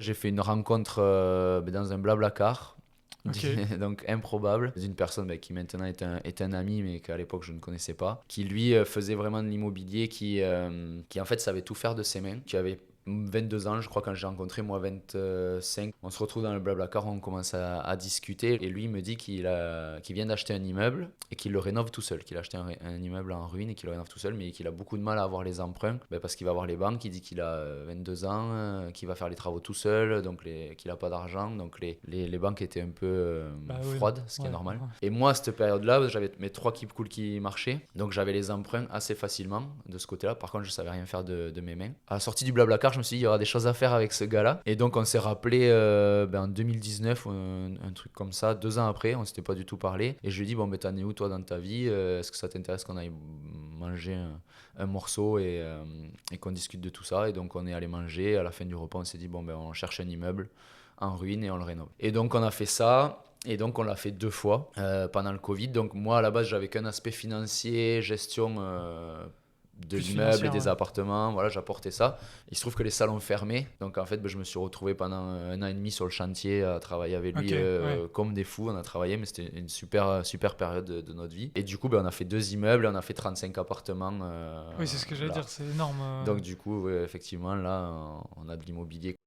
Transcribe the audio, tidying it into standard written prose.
J'ai fait une rencontre dans un Blablacar, Ok. donc improbable, d'une personne qui maintenant est un ami, mais qu'à l'époque je ne connaissais pas, qui lui faisait vraiment de l'immobilier, qui en fait savait tout faire de ses mains, qui avait 22 ans, je crois, quand j'ai rencontré, moi 25. On se retrouve dans le Blablacar, on commence à discuter, et lui il me dit qu'il vient d'acheter un immeuble et qu'il le rénove tout seul, qu'il a acheté un immeuble en ruine et qu'il le rénove tout seul, mais qu'il a beaucoup de mal à avoir les emprunts, parce qu'il va voir les banques, il dit qu'il a 22 ans, qu'il va faire les travaux tout seul, donc qu'il n'a pas d'argent, donc les banques étaient un peu Bah oui, froides, ce qui est ouais, normal. ouais. Et moi, à cette période-là, j'avais mes trois keep cool qui marchaient, donc j'avais les emprunts assez facilement de ce côté-là. Par contre, je savais rien faire de mes mains. À la sortie du Blablacar, je me suis dit, il y aura des choses à faire avec ce gars-là. Et donc, on s'est rappelé en 2019, un truc comme ça, 2 ans après, on s'était pas du tout parlé. Et je lui ai dit, bon, t'en es où toi dans ta vie? Est-ce que ça t'intéresse qu'on aille manger un morceau et qu'on discute de tout ça? Et donc, on est allé manger. À la fin du repas, on s'est dit, bon, on cherche un immeuble en ruine et on le rénove. Et donc, on a fait ça. Et donc, on l'a fait 2 fois pendant le Covid. Donc, moi, à la base, j'avais qu'un aspect financier, gestion de Plus l'immeuble et financière, ouais. des appartements. Voilà, j'apportais ça. Il se trouve que les salons fermaient. Donc, en fait, je me suis retrouvé pendant 1 an et demi sur le chantier à travailler avec lui Ok, ouais. comme des fous. On a travaillé, mais c'était une super période de notre vie. Et du coup, on a fait 2 immeubles, on a fait 35 appartements Oui, c'est ce que j'allais là. dire, c'est énorme. Donc, du coup, ouais, effectivement, là, on a de l'immobilier